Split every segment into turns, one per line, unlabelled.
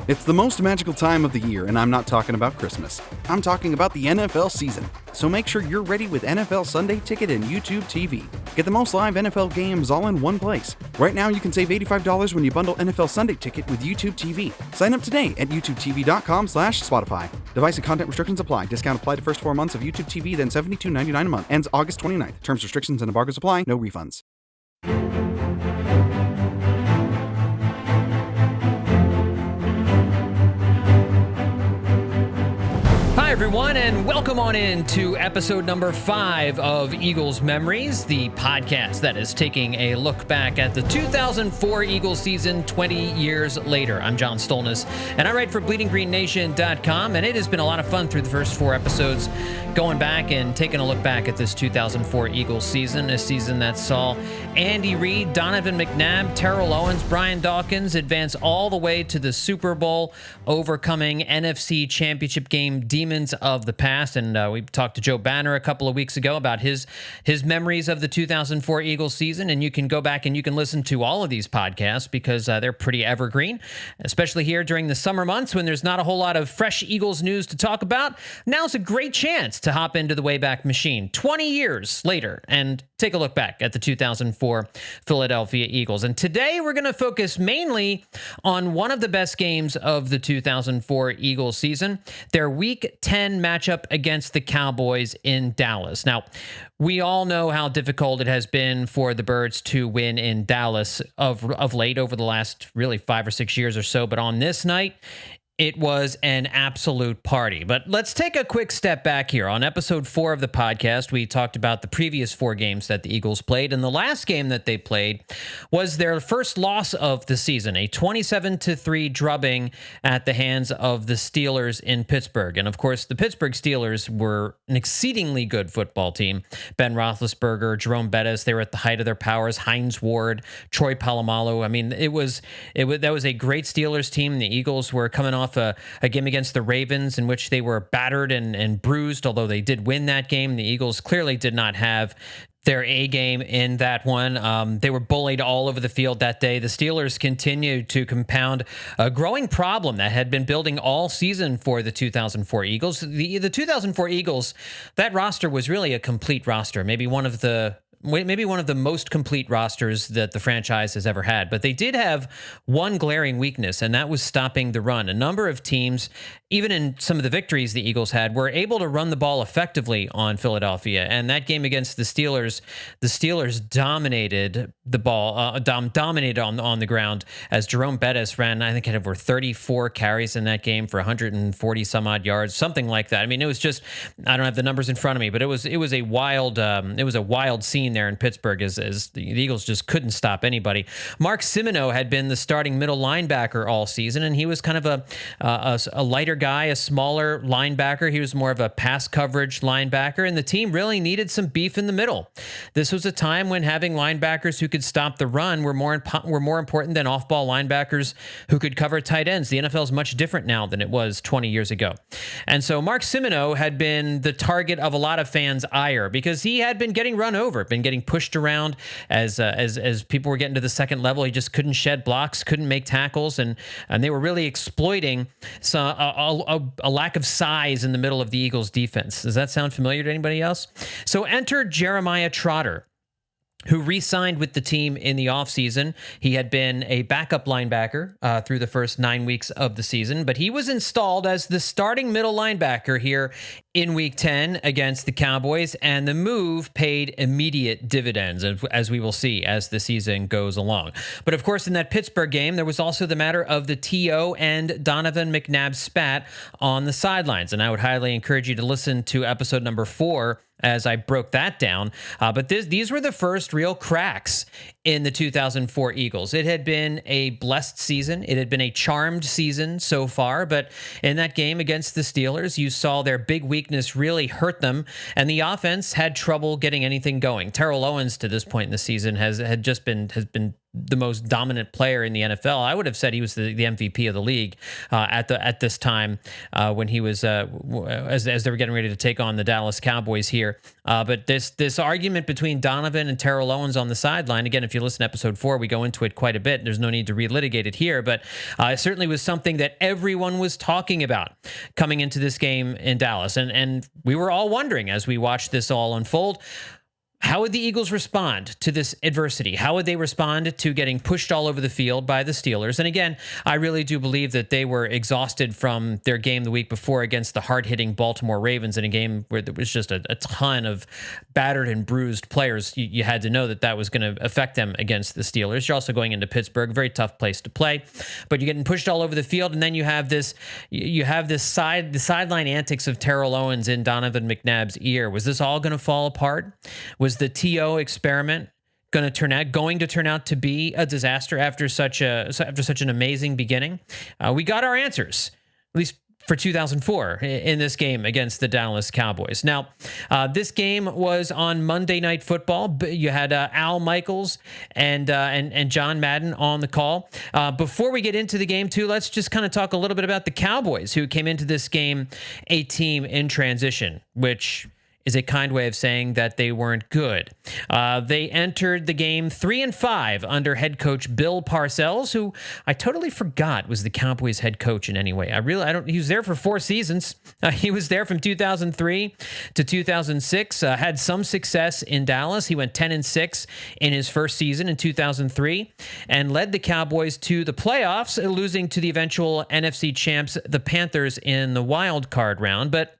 It's the most magical time of the year, and I'm not talking about Christmas. I'm talking about the NFL season. So make sure you're ready with NFL Sunday Ticket and YouTube TV. Get the most live NFL games all in one place. Right now, you can save $85 when you bundle NFL Sunday Ticket with YouTube TV. Sign up today at youtubetv.com/Spotify. Device and content restrictions apply. Discount applied to first 4 months of YouTube TV, then $72.99 a month. Ends August 29th. Terms, restrictions, and embargoes apply. No refunds.
Hi, everyone, and welcome on in to episode number 5 of Eagles Memories, the podcast that is taking a look back at the 2004 Eagles season 20 years later. I'm John Stolnis, and I write for BleedingGreenNation.com, and it has been a lot of fun through the first 4 episodes, going back and taking a look back at this 2004 Eagles season, a season that saw Andy Reid, Donovan McNabb, Terrell Owens, Brian Dawkins advance all the way to the Super Bowl, overcoming NFC Championship game demons of the past. And we talked to Joe Banner a couple of weeks ago about his memories of the 2004 Eagles season, and you can go back and you can listen to all of these podcasts because they're pretty evergreen, especially here during the summer months when there's not a whole lot of fresh Eagles news to talk about. Now's a great chance to hop into the Wayback Machine 20 years later and take a look back at the 2004 Philadelphia Eagles. And today we're going to focus mainly on one of the best games of the 2004 Eagles season, their Week 10 matchup against the Cowboys in Dallas. Now, we all know how difficult it has been for the Birds to win in Dallas of late over the last really 5 or 6 years or so. But on this night, it was an absolute party. But let's take a quick step back here. On episode 4 of the podcast, we talked about the previous 4 games that the Eagles played, and the last game that they played was their first loss of the season, a 27-3 drubbing at the hands of the Steelers in Pittsburgh. And of course, the Pittsburgh Steelers were an exceedingly good football team. Ben Roethlisberger, Jerome Bettis, they were at the height of their powers. Hines Ward, Troy Polamalu. I mean, that was a great Steelers team. The Eagles were coming off a game against the Ravens in which they were battered and bruised, although they did win that game. The Eagles clearly did not have their A game in that one. They were bullied all over the field that day. The Steelers continued to compound a growing problem that had been building all season for the 2004 Eagles. The 2004 Eagles, that roster was really a complete roster, maybe one of the most complete rosters that the franchise has ever had. But they did have one glaring weakness, and that was stopping the run. A number of teams, even in some of the victories the Eagles had, were able to run the ball effectively on Philadelphia. And that game against the Steelers dominated the ball, dominated on the ground as Jerome Bettis ran, I think, had over 34 carries in that game for 140 some odd yards, something like that. I mean, it was just, I don't have the numbers in front of me, but it was a wild scene there in Pittsburgh as the Eagles just couldn't stop anybody. Mark Simoneau had been the starting middle linebacker all season, and he was kind of a lighter guy, a smaller linebacker. He was more of a pass coverage linebacker, and the team really needed some beef in the middle. This was a time when having linebackers who could stop the run were more important than off-ball linebackers who could cover tight ends. The NFL is much different now than it was 20 years ago. And so Mark Simoneau had been the target of a lot of fans' ire because he had been getting run over, been getting pushed around as people were getting to the second level. He just couldn't shed blocks, couldn't make tackles, and they were really exploiting a lack of size in the middle of the Eagles' defense. Does that sound familiar to anybody else? So enter Jeremiah Trotter, who re-signed with the team in the offseason. He had been a backup linebacker through the first 9 weeks of the season, but he was installed as the starting middle linebacker here in Week 10 against the Cowboys, and the move paid immediate dividends, as we will see as the season goes along. But of course, in that Pittsburgh game, there was also the matter of the T.O. and Donovan McNabb spat on the sidelines, and I would highly encourage you to listen to episode number 4 as I broke that down. But these were the first real cracks in the 2004 Eagles. It had been a blessed season. It had been a charmed season so far. But in that game against the Steelers, you saw their big weakness really hurt them, and the offense had trouble getting anything going. Terrell Owens, to this point in the season, has been the most dominant player in the NFL. I would have said he was the MVP of the league at this time when he was as they were getting ready to take on the Dallas Cowboys here. But this argument between Donovan and Terrell Owens on the sideline, again, if you listen to episode 4, we go into it quite a bit. There's no need to relitigate it here, but it certainly was something that everyone was talking about coming into this game in Dallas. And we were all wondering as we watched this all unfold, how would the Eagles respond to this adversity? How would they respond to getting pushed all over the field by the Steelers? And again, I really do believe that they were exhausted from their game the week before against the hard-hitting Baltimore Ravens in a game where there was just a ton of battered and bruised players. You had to know that was going to affect them against the Steelers. You're also going into Pittsburgh, very tough place to play, but you're getting pushed all over the field, and then you have the sideline antics of Terrell Owens in Donovan McNabb's ear. Was this all going to fall apart? Was the TO experiment going to turn out to be a disaster after such an amazing beginning? We got our answers, at least for 2004 in this game against the Dallas Cowboys. Now, this game was on Monday Night Football. You had Al Michaels and John Madden on the call. Before we get into the game, too, let's just kind of talk a little bit about the Cowboys, who came into this game a team in transition, which is a kind way of saying that they weren't good. They entered the game 3-5 under head coach Bill Parcells, who I totally forgot was the Cowboys head coach in any way. He was there for 4 seasons. He was there from 2003 to 2006, had some success in Dallas. He went 10-6 in his first season in 2003 and led the Cowboys to the playoffs, losing to the eventual NFC champs, the Panthers, in the wild card round. But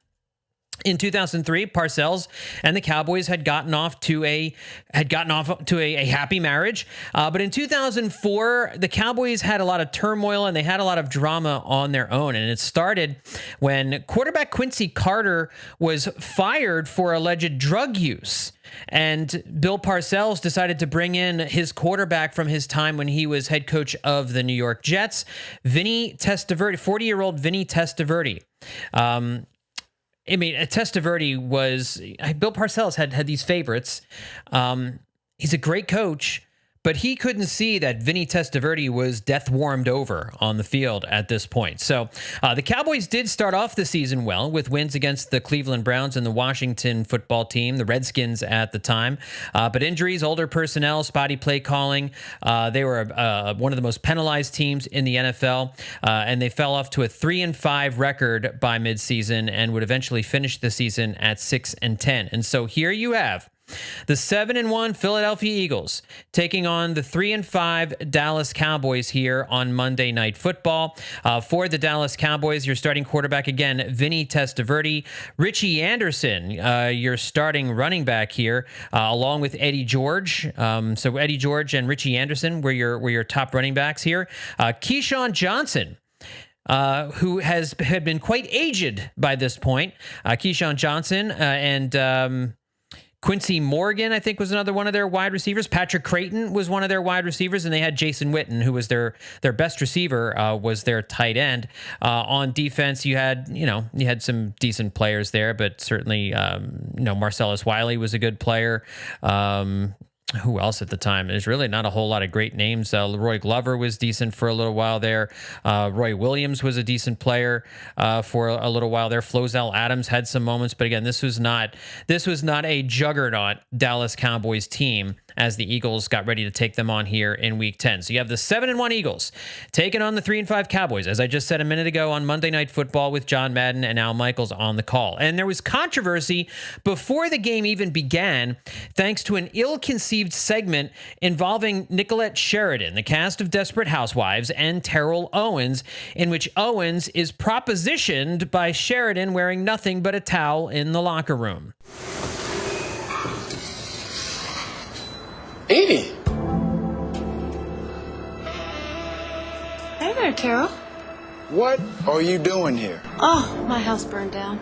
in 2003, Parcells and the Cowboys had gotten off to a happy marriage. But in 2004, the Cowboys had a lot of turmoil and they had a lot of drama on their own. And it started when quarterback Quincy Carter was fired for alleged drug use. And Bill Parcells decided to bring in his quarterback from his time when he was head coach of the New York Jets, Vinny Testaverde, 40-year-old Vinny Testaverde. Testaverde was... Bill Parcells had these favorites. He's a great coach, but he couldn't see that Vinny Testaverde was death warmed over on the field at this point. So the Cowboys did start off the season well with wins against the Cleveland Browns and the Washington football team, the Redskins at the time. But injuries, older personnel, spotty play calling, they were one of the most penalized teams in the NFL, and they fell off to a 3-5 record by midseason and would eventually finish the season at 6-10. And so here you have the 7-1 Philadelphia Eagles taking on the 3-5 Dallas Cowboys here on Monday Night Football. For the Dallas Cowboys, your starting quarterback again, Vinny Testaverde. Richie Anderson, your starting running back here, along with Eddie George. So Eddie George and Richie Anderson were your top running backs here. Keyshawn Johnson, who had been quite aged by this point. Keyshawn Johnson and Quincy Morgan, I think, was another one of their wide receivers. Patrick Creighton was one of their wide receivers, and they had Jason Witten, who was their best receiver, was their tight end. On defense, you had some decent players there, but certainly Marcellus Wiley was a good player. Who else at the time? There's really not a whole lot of great names. Leroy Glover was decent for a little while there. Roy Williams was a decent player for a little while there. Flozell Adams had some moments, but again, this was not a juggernaut Dallas Cowboys team as the Eagles got ready to take them on here in Week 10. So you have the 7-1 Eagles taking on the 3-5 Cowboys, as I just said a minute ago, on Monday Night Football with John Madden and Al Michaels on the call. And there was controversy before the game even began, thanks to an ill-conceived segment involving Nicolette Sheridan, the cast of Desperate Housewives, and Terrell Owens, in which Owens is propositioned by Sheridan wearing nothing but a towel in the locker room.
Edie.
Hey there, Terrell.
What are you doing here?
Oh, my house burned down.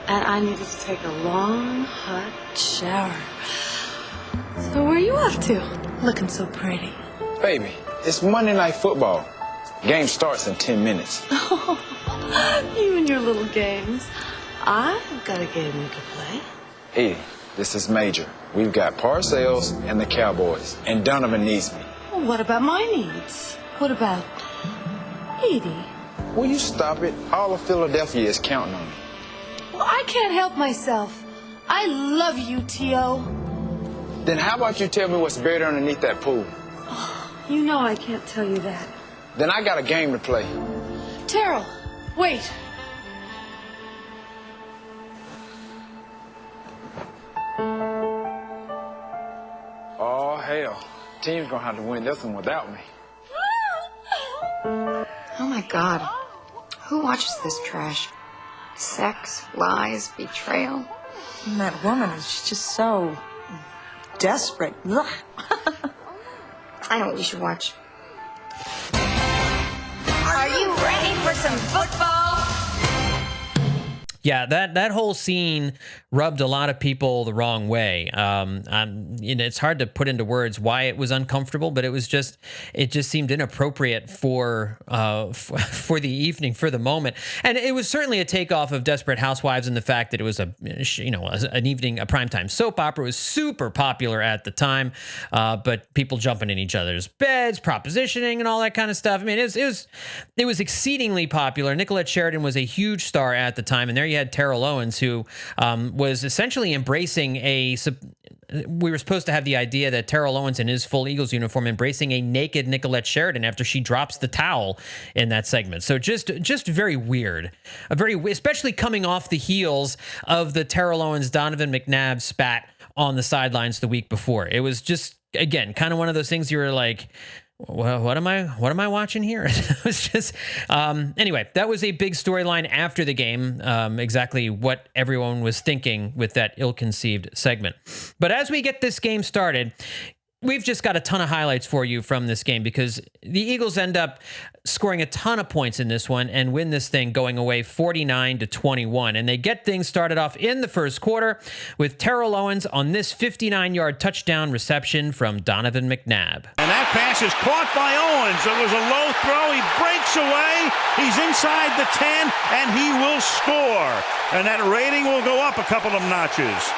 And I needed to take a long, hot shower. So where are you off to? Looking so pretty.
Baby, it's Monday Night Football. Game starts in 10 minutes.
Oh, you and your little games. I've got a game you can play.
Edie, this is major. We've got Parcells and the Cowboys, and Donovan needs me.
Well, what about my needs? What about Edie?
Will you stop it? All of Philadelphia is counting on me.
Well, I can't help myself. I love you, T.O.
Then how about you tell me what's buried underneath that pool?
You know I can't tell you that.
Then I got a game to play.
Terrell, wait.
Oh, hell. Team's gonna have to win this one without me.
Oh my God. Who watches this trash? Sex, lies, betrayal.
And that woman is just so desperate. Ugh.
I know what you should watch.
Are you ready for some football?
Yeah, that whole scene rubbed a lot of people the wrong way. It's hard to put into words why it was uncomfortable, but it just seemed inappropriate for the evening, for the moment. And it was certainly a takeoff of Desperate Housewives and the fact that it was a primetime soap opera. It was super popular at the time, but people jumping in each other's beds, propositioning, and all that kind of stuff. I mean, it was exceedingly popular. Nicolette Sheridan was a huge star at the time, and there you had Terrell Owens, who was essentially embracing we were supposed to have the idea that Terrell Owens in his full Eagles uniform embracing a naked Nicolette Sheridan after she drops the towel in that segment. So just very weird, especially coming off the heels of the Terrell Owens Donovan McNabb spat on the sidelines the week before. It was just, again, kind of one of those things you were like, well, what am I watching here? It was just, anyway, that was a big storyline after the game, exactly what everyone was thinking with that ill-conceived segment. But as we get this game started, we've just got a ton of highlights for you from this game because the Eagles end up scoring a ton of points in this one and win this thing going away 49-21. And they get things started off in the first quarter with Terrell Owens on this 59-yard touchdown reception from Donovan McNabb.
And that pass is caught by Owens. It was a low throw. He breaks away. He's inside the 10, and he will score. And that rating will go up a couple of notches.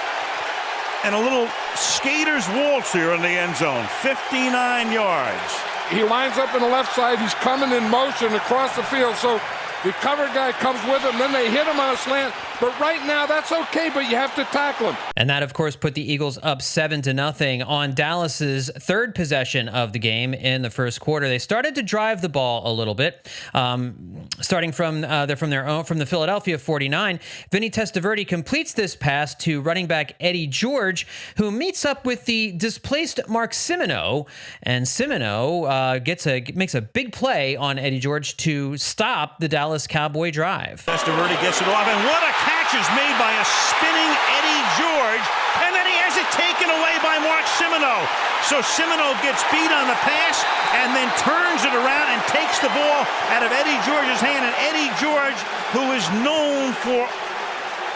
And a little skater's waltz here in the end zone, 59 yards.
He lines up in the left side. He's coming in motion across the field. So the cover guy comes with him. Then they hit him on a slant. But right now, that's okay, but you have to tackle him.
And that, of course, put the Eagles up 7-0 on Dallas's third possession of the game in the first quarter. They started to drive the ball a little bit, starting from the Philadelphia 49. Vinny Testaverde completes this pass to running back Eddie George, who meets up with the displaced Mark Simoneau, and Simoneau makes a big play on Eddie George to stop the Dallas Cowboy drive.
Testaverde gets it off, and what a catch is made by a spinning Eddie George, and then he has it taken away by Mark Simoneau. So Simoneau gets beat on the pass and then turns it around and takes the ball out of Eddie George's hand. And Eddie George, who is known for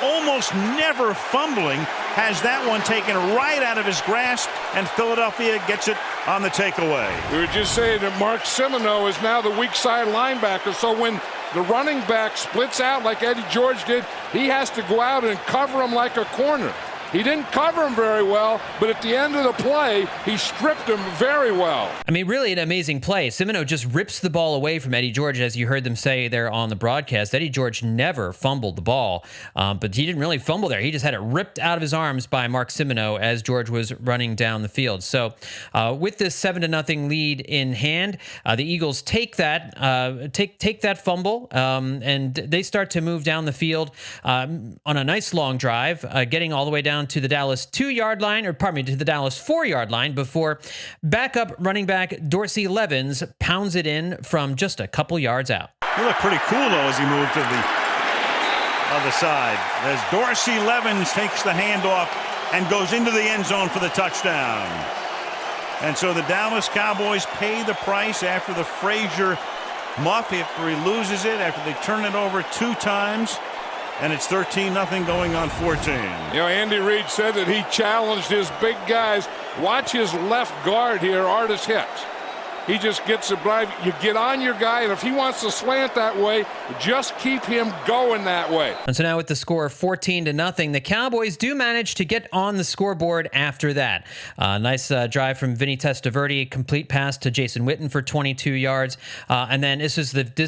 almost never fumbling, has that one taken right out of his grasp, and Philadelphia gets it on the takeaway.
We were just saying that Mark Simoneau is now the weak side linebacker, so when the running back splits out like Eddie George did, he has to go out and cover him like a corner. He didn't cover him very well, but at the end of the play, he stripped him very well.
I mean, really an amazing play. Simoneau just rips the ball away from Eddie George, as you heard them say there on the broadcast. Eddie George never fumbled the ball, but he didn't really fumble there. He just had it ripped out of his arms by Mark Simoneau as George was running down the field. So with this 7-0 lead in hand, the Eagles take that fumble, and they start to move down the field on a nice long drive, getting all the way down to the Dallas 2-yard line, to the Dallas 4-yard line before backup running back Dorsey Levens pounds it in from just a couple yards out.
He looked pretty cool, though, as he moved to the other side. As Dorsey Levens takes the handoff and goes into the end zone for the touchdown. And so the Dallas Cowboys pay the price after the Frazier muff, after he loses it, after they turn it over 2 times. And it's 13-0 going on 14.
You know, Andy Reid said that he challenged his big guys. Watch his left guard here, Artis Hicks. He just gets a drive. You get on your guy, and if he wants to slant that way, just keep him going that way.
And so now with the score 14-0, the Cowboys do manage to get on the scoreboard after that. Nice drive from Vinny Testaverde, complete pass to Jason Witten for 22 yards. And then this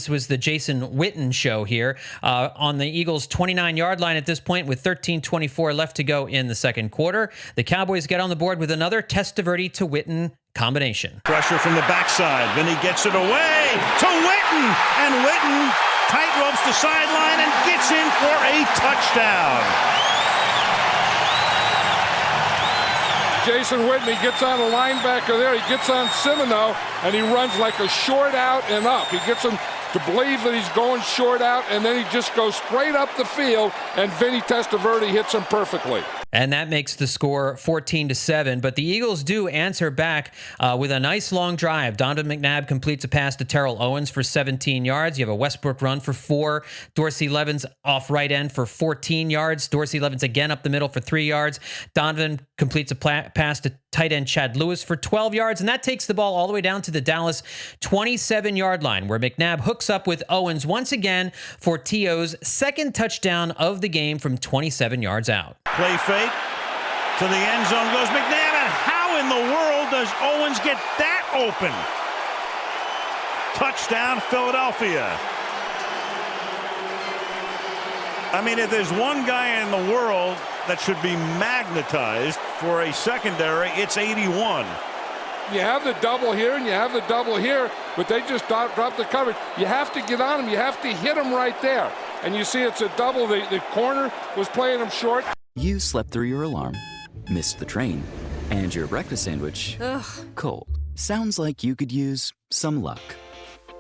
was the Jason Witten show here on the Eagles' 29-yard line at this point with 13:24 left to go in the second quarter. The Cowboys get on the board with another Testaverde to Witten combination.
Pressure from the backside. Then he gets it away to Witten. And Witten tight ropes the sideline and gets in for a touchdown.
Jason Witten, he gets on a linebacker there. He gets on Semino, and he runs like a short out and up. He gets him to believe that he's going short out, and then he just goes straight up the field, and Vinny Testaverde hits him perfectly.
And that makes the score 14-7. But the Eagles do answer back with a nice long drive. Donovan McNabb completes a pass to Terrell Owens for 17 yards. You have a Westbrook run for 4. Dorsey Levens off right end for 14 yards. Dorsey Levens again up the middle for 3 yards. Donovan completes a pass to tight end Chad Lewis for 12 yards. And that takes the ball all the way down to the Dallas 27-yard line, where McNabb hooks up with Owens once again for T.O.'s second touchdown of the game from 27 yards out.
Play fake to the end zone goes McNabb, and how in the world does Owens get that open? Touchdown, Philadelphia. I mean, if there's one guy in the world that should be magnetized for a secondary, it's 81.
You have the double here and you have the double here, but they just dropped the coverage. You have to get on him. You have to hit him right there. And you see it's a double. The corner was playing him short.
You slept through your alarm, missed the train, and your breakfast sandwich, cold. Sounds like you could use some luck.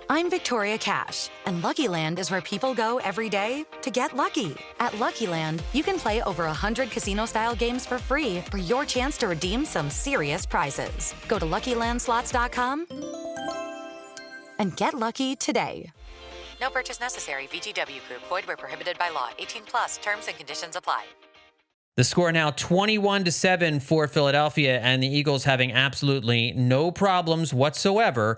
I'm Victoria Cash, and Lucky Land is where people go every day to get lucky. At Lucky Land, you can play over 100 casino-style games for free for your chance to redeem some serious prizes. Go to LuckyLandSlots.com and get lucky today. No purchase necessary. VGW Group. Void where prohibited by law. 18+. Terms and conditions apply.
The score now 21-7 for Philadelphia, and the Eagles having absolutely no problems whatsoever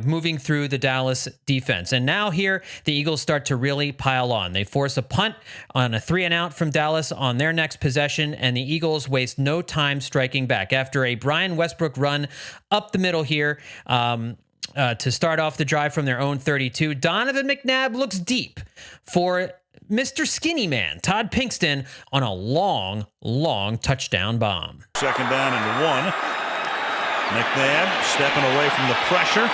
moving through the Dallas defense. And now here, the Eagles start to really pile on. They force a punt on a 3-and-out from Dallas on their next possession, and the Eagles waste no time striking back. After a Brian Westbrook run up the middle here, to start off the drive from their own 32, Donovan McNabb looks deep for Mr. Skinny Man, Todd Pinkston, on a long, long touchdown bomb.
Second down and 1. McNabb stepping away from the pressure,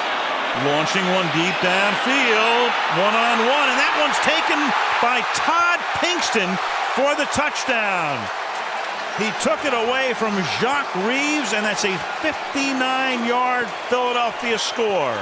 launching one deep downfield, one-on-one, and that one's taken by Todd Pinkston for the touchdown. He took it away from Jacques Reeves, and that's a 59-yard Philadelphia score.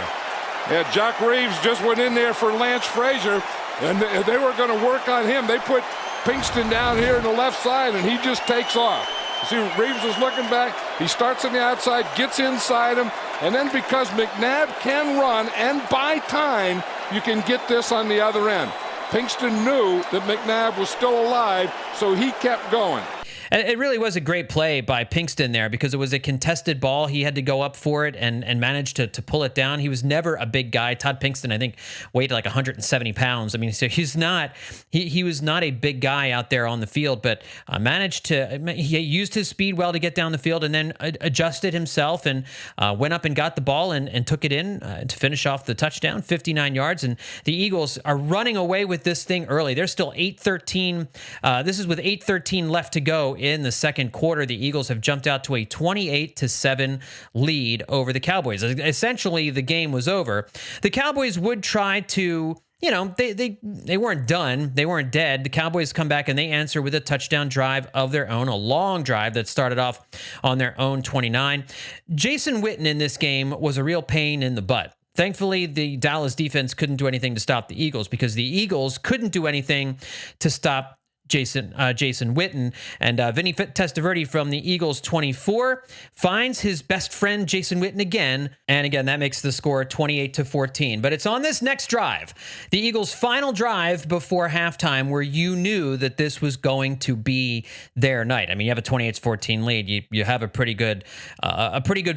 Yeah, Jacques Reeves just went in there for Lance Frazier, and they were going to work on him. They put Pinkston down here on the left side, and he just takes off. You see, Reeves was looking back. He starts on the outside, gets inside him, and then because McNabb can run and buy time, you can get this on the other end. Pinkston knew that McNabb was still alive, so he kept going.
It really was a great play by Pinkston there because it was a contested ball. He had to go up for it and managed to pull it down. He was never a big guy. Todd Pinkston, I think, weighed like 170 pounds. I mean, so he was not a big guy out there on the field, but he used his speed well to get down the field and then adjusted himself and went up and got the ball and took it in to finish off the touchdown, 59 yards. And the Eagles are running away with this thing early. They're still 8-13. This is with 8:13 left to go in the second quarter. The Eagles have jumped out to a 28-7 lead over the Cowboys. Essentially, the game was over. The Cowboys would try to, they weren't done. They weren't dead. The Cowboys come back and they answer with a touchdown drive of their own, a long drive that started off on their own 29. Jason Witten in this game was a real pain in the butt. Thankfully, the Dallas defense couldn't do anything to stop the Eagles because the Eagles couldn't do anything to stop Jason Witten, and Vinny Testaverde from the Eagles 24 finds his best friend Jason Witten again, and again that makes the score 28-14. But it's on this next drive, the Eagles' final drive before halftime, where you knew that this was going to be their night. I mean, you have a 28-14 lead. You have a pretty good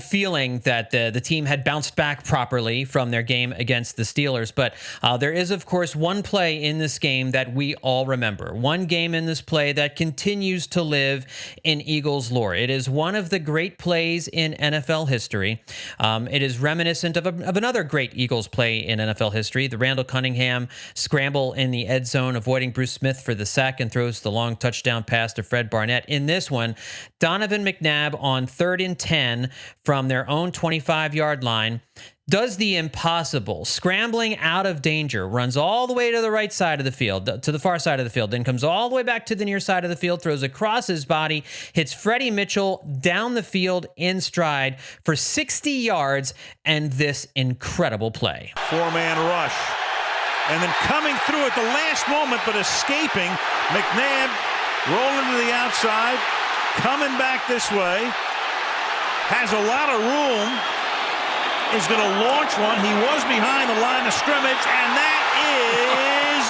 feeling that the team had bounced back properly from their game against the Steelers. But there is, of course, one play in this game that we all remember. One game in this play that continues to live in Eagles lore. It is one of the great plays in NFL history. It is reminiscent of another great Eagles play in NFL history, the Randall Cunningham scramble in the end zone, avoiding Bruce Smith for the sack and throws the long touchdown pass to Fred Barnett. In this one, Donovan McNabb on 3rd and 10 from their own 25-yard line does the impossible, scrambling out of danger, runs all the way to the right side of the field, to the far side of the field, then comes all the way back to the near side of the field, throws across his body, hits Freddie Mitchell down the field in stride for 60 yards, and this incredible play.
4-man rush. And then coming through at the last moment, but escaping, McNabb rolling to the outside, coming back this way, has a lot of room, is going to launch one. He was behind the line of scrimmage, and that is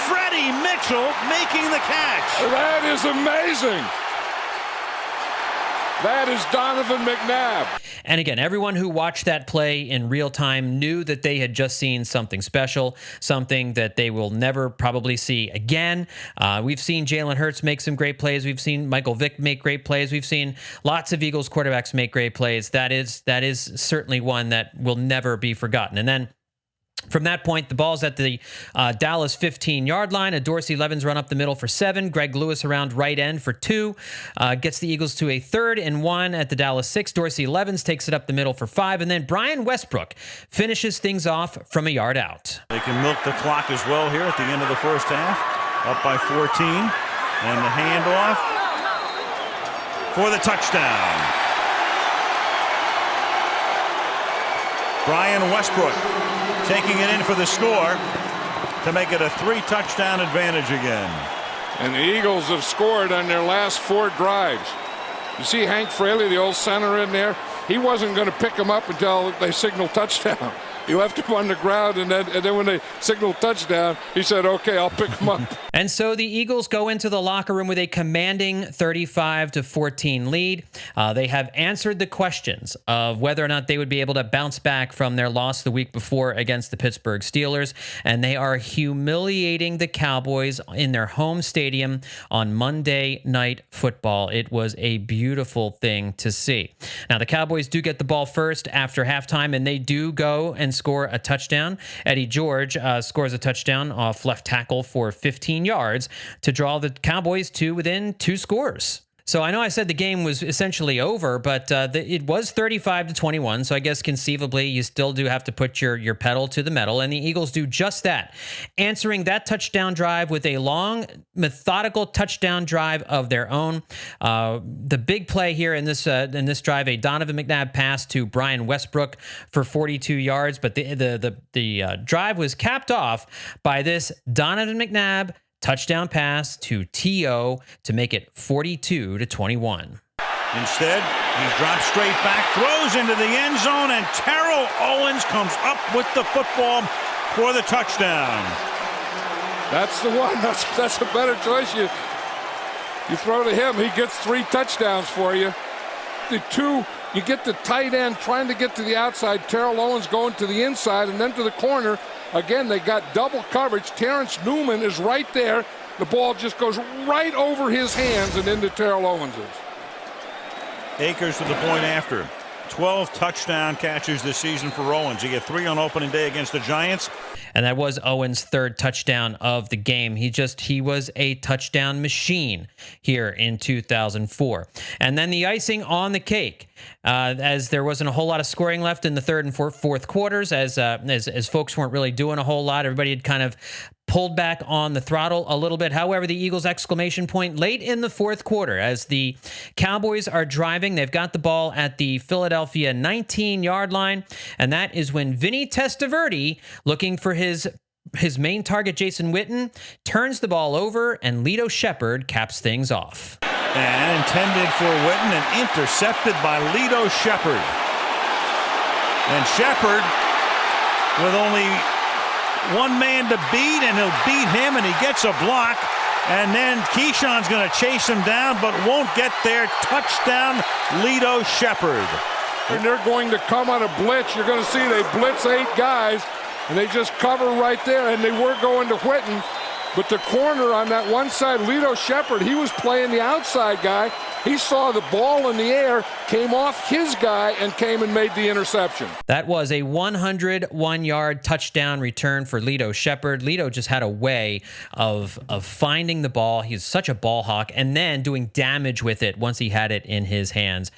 Freddie Mitchell making the catch.
That is amazing. That is Donovan McNabb.
And again, everyone who watched that play in real time knew that they had just seen something special, something that they will never probably see again. We've seen Jalen Hurts make some great plays. We've seen Michael Vick make great plays. We've seen lots of Eagles quarterbacks make great plays. That is certainly one that will never be forgotten. And then from that point, the ball's at the Dallas 15-yard line. A Dorsey Levens run up the middle for 7. Greg Lewis around right end for 2. Gets the Eagles to a 3rd and 1 at the Dallas 6. Dorsey Levens takes it up the middle for 5. And then Brian Westbrook finishes things off from a yard out.
They can milk the clock as well here at the end of the first half. Up by 14. And the handoff for the touchdown. Brian Westbrook taking it in for the score to make it a 3-touchdown advantage again.
And the Eagles have scored on their last 4 drives. You see Hank Fraley, the old center in there? He wasn't going to pick him up until they signaled touchdown. You left him on the ground, and then when they signaled touchdown, he said, okay, I'll pick him up.
And so the Eagles go into the locker room with a commanding 35-14 lead. They have answered the questions of whether or not they would be able to bounce back from their loss the week before against the Pittsburgh Steelers, and they are humiliating the Cowboys in their home stadium on Monday Night Football. It was a beautiful thing to see. Now, the Cowboys do get the ball first after halftime, and they do go and score a touchdown. Eddie George scores a touchdown off left tackle for 15 yards to draw the Cowboys to within 2 scores. So I know I said the game was essentially over, but it was 35-21. So I guess conceivably you still do have to put your pedal to the metal, and the Eagles do just that, answering that touchdown drive with a long, methodical touchdown drive of their own. The big play here in this drive, a Donovan McNabb pass to Brian Westbrook for 42 yards, but the drive was capped off by this Donovan McNabb touchdown pass to T.O. to make it 42-21.
Instead, he drops straight back, throws into the end zone, and Terrell Owens comes up with the football for the touchdown.
That's the one. That's a better choice. You throw to him, he gets 3 touchdowns for you. The 2, you get the tight end trying to get to the outside, Terrell Owens going to the inside and then to the corner. Again, they got double coverage. Terrence Newman is right there. The ball just goes right over his hands and into Terrell Owens's.
Akers to the point after. 12 touchdown catches this season for Owens. He got 3 on opening day against the Giants.
And that was Owens' 3rd touchdown of the game. He was a touchdown machine here in 2004. And then the icing on the cake, as there wasn't a whole lot of scoring left in the 3rd and 4th quarters, as folks weren't really doing a whole lot. Everybody had kind of pulled back on the throttle a little bit. However, the Eagles' exclamation point late in the 4th quarter, as the Cowboys are driving, they've got the ball at the Philadelphia 19-yard line, and that is when Vinny Testaverde, looking for his his main target, Jason Witten, turns the ball over, and Lito Shepherd caps things off.
And intended for Witten and intercepted by Lito Shepherd. And Shepherd with only one man to beat, and he'll beat him, and he gets a block. And then Keyshawn's going to chase him down, but won't get there. Touchdown, Lito Shepherd.
And they're going to come on a blitz. You're going to see they blitz 8 guys, and they just cover right there, and they were going to Witten. But the corner on that one side, Lito Shepherd, he was playing the outside guy. He saw the ball in the air, came off his guy, and came and made the interception.
That was a 101-yard touchdown return for Lito Shepherd. Lito just had a way of finding the ball. He's such a ball hawk, and then doing damage with it once he had it in his hands.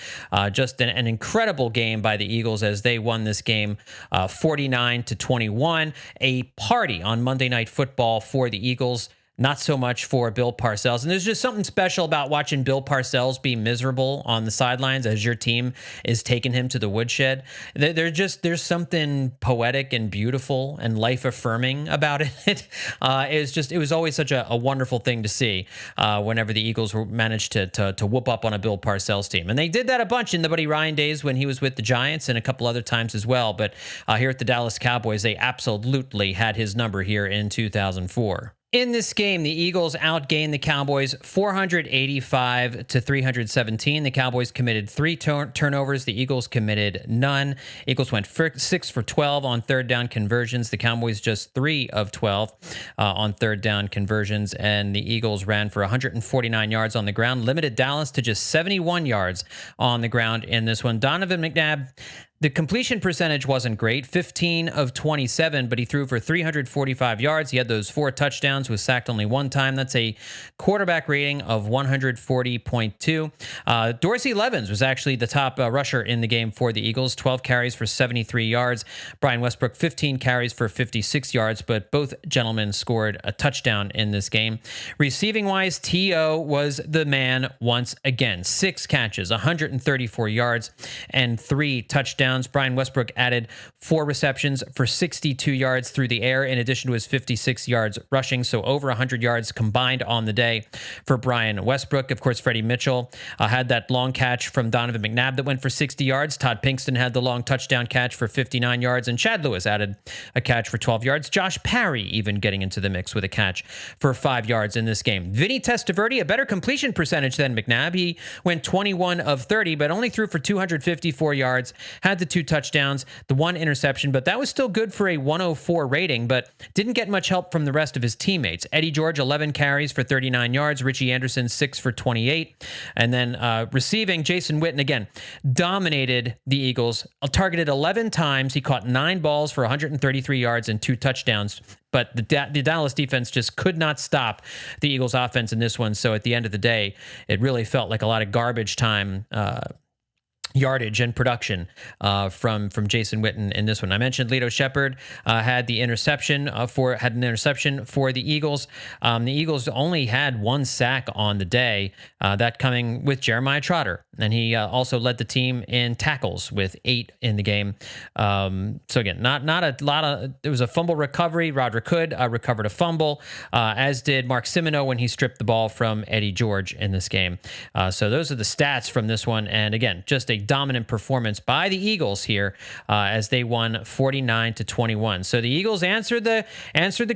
Just an incredible game by the Eagles as they won this game 49-21. A party on Monday Night Football for the Eagles. Not so much for Bill Parcells. And there's just something special about watching Bill Parcells be miserable on the sidelines as your team is taking him to the woodshed. There's something poetic and beautiful and life-affirming about it. It was always such a wonderful thing to see whenever the Eagles managed to whoop up on a Bill Parcells team. And they did that a bunch in the Buddy Ryan days when he was with the Giants and a couple other times as well. But here at the Dallas Cowboys, they absolutely had his number here in 2004. In this game, the Eagles outgained the Cowboys 485-317. The Cowboys committed 3 turnovers. The Eagles committed none. Eagles went 6 for 12 on third down conversions. The Cowboys just 3 of 12 on third down conversions. And the Eagles ran for 149 yards on the ground, limited Dallas to just 71 yards on the ground in this one. Donovan McNabb, the completion percentage wasn't great, 15 of 27, but he threw for 345 yards. He had those 4 touchdowns, was sacked only 1 time. That's a quarterback rating of 140.2. Dorsey Levens was actually the top rusher in the game for the Eagles, 12 carries for 73 yards. Brian Westbrook, 15 carries for 56 yards, but both gentlemen scored a touchdown in this game. Receiving-wise, T.O. was the man once again. 6 catches, 134 yards, and 3 touchdowns. Brian Westbrook added 4 receptions for 62 yards through the air, in addition to his 56 yards rushing, so over 100 yards combined on the day for Brian Westbrook. Of course, Freddie Mitchell had that long catch from Donovan McNabb that went for 60 yards. Todd Pinkston had the long touchdown catch for 59 yards, and Chad Lewis added a catch for 12 yards. Josh Parry even getting into the mix with a catch for 5 yards in this game. Vinny Testaverde, a better completion percentage than McNabb. He went 21 of 30, but only threw for 254 yards, had the 2 touchdowns, the 1 interception, but that was still good for a 104 rating, but didn't get much help from the rest of his teammates. Eddie George, 11 carries for 39 yards. Richie Anderson, 6 for 28. And then receiving, Jason Witten, again, dominated the Eagles, targeted 11 times. He caught 9 balls for 133 yards and 2 touchdowns. But the Dallas defense just could not stop the Eagles offense in this one. So at the end of the day, it really felt like a lot of garbage time yardage and production from Jason Witten in this one. I mentioned Lito Shepherd had an interception for the Eagles. The Eagles only had 1 sack on the day, that coming with Jeremiah Trotter, and he also led the team in tackles with 8 in the game. So again, not a lot of. There was a fumble recovery. Roderick Hood recovered a fumble, as did Mark Simoneau when he stripped the ball from Eddie George in this game. So those are the stats from this one, and again, just a dominant performance by the Eagles here as they won 49-21. So the Eagles answered the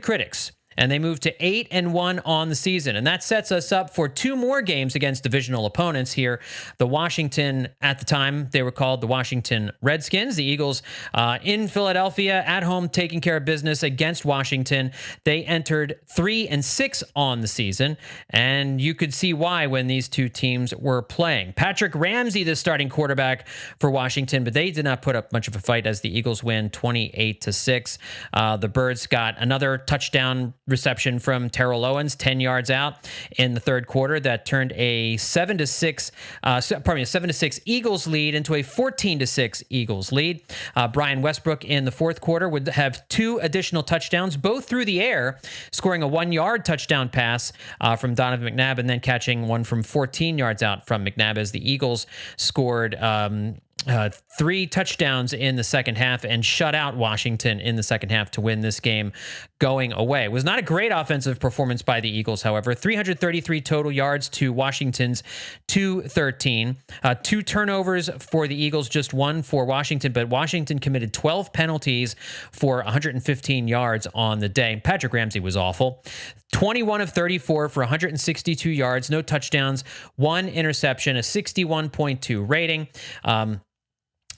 critics, and they moved to 8-1 on the season. And that sets us up for 2 more games against divisional opponents here. The Washington, at the time, they were called the Washington Redskins. The Eagles in Philadelphia, at home, taking care of business against Washington. They entered 3-6 on the season, and you could see why when these 2 teams were playing. Patrick Ramsey, the starting quarterback for Washington, but they did not put up much of a fight as the Eagles win 28-6. The Birds got another touchdown reception from Terrell Owens, 10 yards out in the third quarter, that turned a 7-6 Eagles lead into a 14-6 Eagles lead. Brian Westbrook in the fourth quarter would have 2 additional touchdowns, both through the air, scoring a 1-yard touchdown pass from Donovan McNabb, and then catching one from 14 yards out from McNabb as the Eagles scored 3 touchdowns in the second half and shut out Washington in the second half to win this game going away. It was not a great offensive performance by the Eagles, however. 333 total yards to Washington's 213. 2 turnovers for the Eagles, just 1 for Washington, but Washington committed 12 penalties for 115 yards on the day. Patrick Ramsey was awful. 21 of 34 for 162 yards, no touchdowns, 1 interception, a 61.2 rating.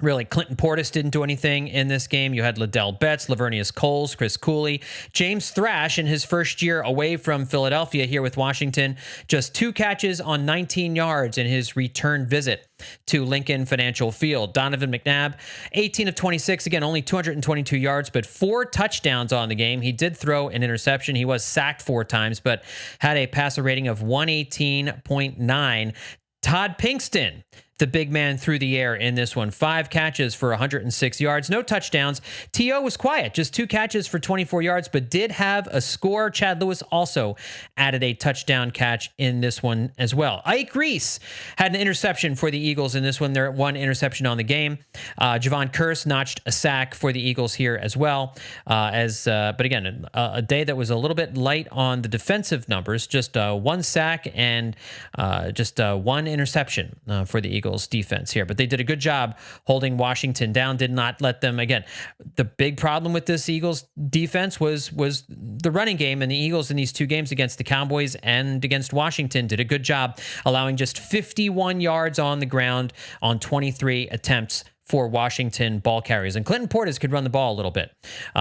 Really, Clinton Portis didn't do anything in this game. You had Liddell Betts, Lavernius Coles, Chris Cooley. James Thrash, in his first year away from Philadelphia here with Washington, just 2 catches on 19 yards in his return visit to Lincoln Financial Field. Donovan McNabb, 18 of 26, again, only 222 yards, but 4 touchdowns on the game. He did throw an interception. He was sacked 4 times, but had a passer rating of 118.9. Todd Pinkston, the big man through the air in this one. 5 catches for 106 yards, no touchdowns. T.O. was quiet, just 2 catches for 24 yards, but did have a score. Chad Lewis also added a touchdown catch in this one as well. Ike Reese had an interception for the Eagles in this one. They're 1 interception on the game. Javon Curse notched a sack for the Eagles here as well. But again, a day that was a little bit light on the defensive numbers, just 1 sack and just 1 interception for the Eagles defense here, but they did a good job holding Washington down, did not let them. Again, the big problem with this Eagles defense was the running game, and the Eagles in these 2 games against the Cowboys and against Washington did a good job allowing just 51 yards on the ground on 23 attempts for Washington ball carriers. And Clinton Portis could run the ball a little bit.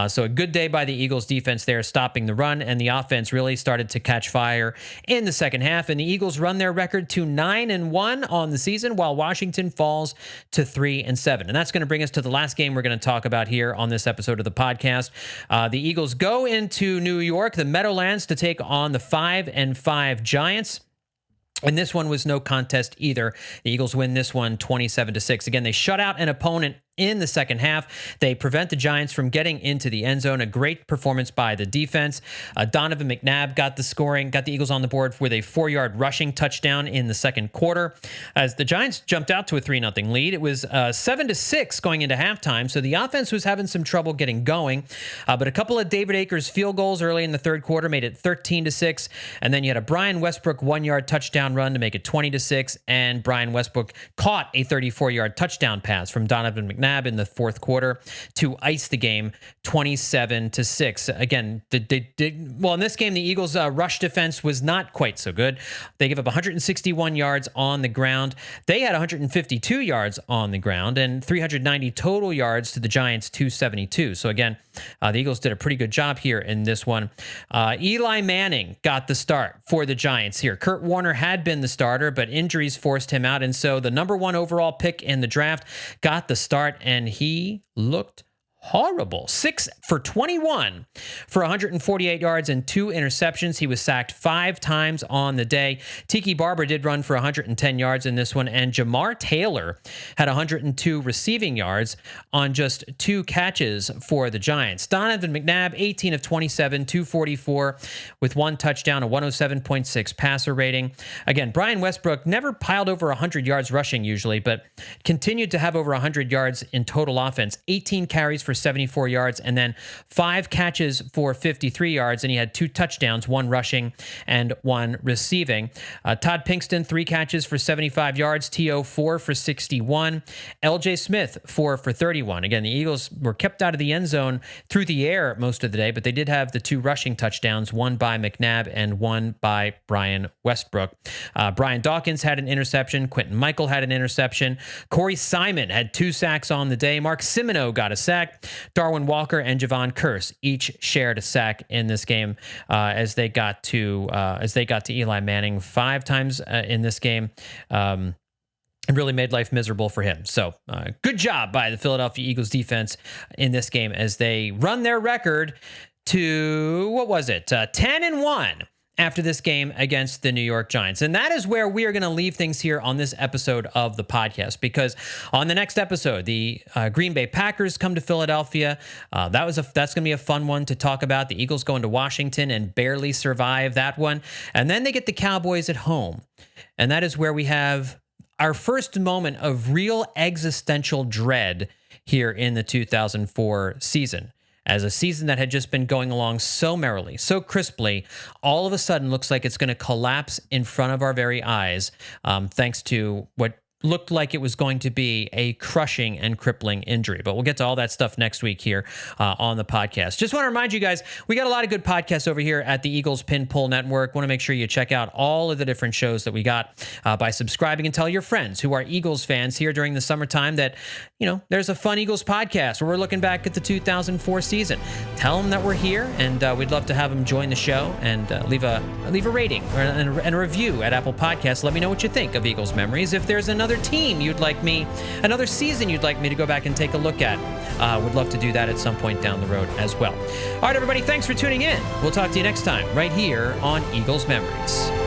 So a good day by the Eagles defense there, stopping the run, and the offense really started to catch fire in the second half. And the Eagles run their record to 9-1 on the season, while Washington falls to 3-7. And that's going to bring us to the last game we're going to talk about here on this episode of the podcast. The Eagles go into New York, the Meadowlands, to take on the 5-5 Giants. And this one was no contest either. The Eagles win this one 27-6. Again, they shut out an opponent in the second half. They prevent the Giants from getting into the end zone. A great performance by the defense. Donovan McNabb got the scoring, got the Eagles on the board with a 4-yard rushing touchdown in the second quarter. As the Giants jumped out to a 3-0 lead, it was 7-6 going into halftime. So the offense was having some trouble getting going. But a couple of David Akers field goals early in the third quarter made it 13-6. And then you had a Brian Westbrook 1-yard touchdown run to make it 20-6. And Brian Westbrook caught a 34-yard touchdown pass from Donovan McNabb in the fourth quarter to ice the game 27-6. Again, in this game, the Eagles' rush defense was not quite so good. They gave up 161 yards on the ground. They had 152 yards on the ground and 390 total yards to the Giants' 272. So again, the Eagles did a pretty good job here in this one. Eli Manning got the start for the Giants here. Kurt Warner had been the starter, but injuries forced him out. And so the number 1 overall pick in the draft got the start, and he looked horrible. 6 for 21 for 148 yards and 2 interceptions. He was sacked 5 times on the day. Tiki Barber did run for 110 yards in this one, and Jamar Taylor had 102 receiving yards on just 2 catches for the Giants. Donovan McNabb, 18 of 27, 244 with 1 touchdown, a 107.6 passer rating. Again, Brian Westbrook never piled over 100 yards rushing usually, but continued to have over 100 yards in total offense. 18 carries for 74 yards, and then 5 catches for 53 yards, and he had 2 touchdowns, 1 rushing and 1 receiving. Todd Pinkston, 3 catches for 75 yards, T.O. 4 for 61, L.J. Smith 4 for 31. Again, the Eagles were kept out of the end zone through the air most of the day, but they did have the 2 rushing touchdowns, 1 by McNabb and 1 by Brian Westbrook. Brian Dawkins had an interception. Quentin Michael had an interception. Corey Simon had 2 sacks on the day. Mark Simoneau got a sack. Darwin Walker and Javon Curse each shared a sack in this game as they got to Eli Manning 5 times in this game. And really made life miserable for him. So good job by the Philadelphia Eagles defense in this game as they run their record to, 10-1 after this game against the New York Giants. And that is where we are going to leave things here on this episode of the podcast, because on the next episode, the Green Bay Packers come to Philadelphia. That's going to be a fun one to talk about. The Eagles go into Washington and barely survive that one. And then they get the Cowboys at home. And that is where we have our first moment of real existential dread here in the 2004 season. As a season that had just been going along so merrily, so crisply, all of a sudden looks like it's going to collapse in front of our very eyes, thanks to what looked like it was going to be a crushing and crippling injury. But we'll get to all that stuff next week here on the podcast. Just want to remind you guys, we got a lot of good podcasts over here at the Eagles Pin Pull Network. Want to make sure you check out all of the different shows that we got by subscribing, and tell your friends who are Eagles fans here during the summertime that, you know, there's a fun Eagles podcast where we're looking back at the 2004 season. Tell them that we're here, and we'd love to have them join the show and leave a rating and a review at Apple Podcasts. Let me know what you think of Eagles Memories. If there's another team another season you'd like me to go back and take a look at, would love to do that at some point down the road as well. All right, everybody, thanks for tuning in. We'll talk to you next time right here on Eagles Memories.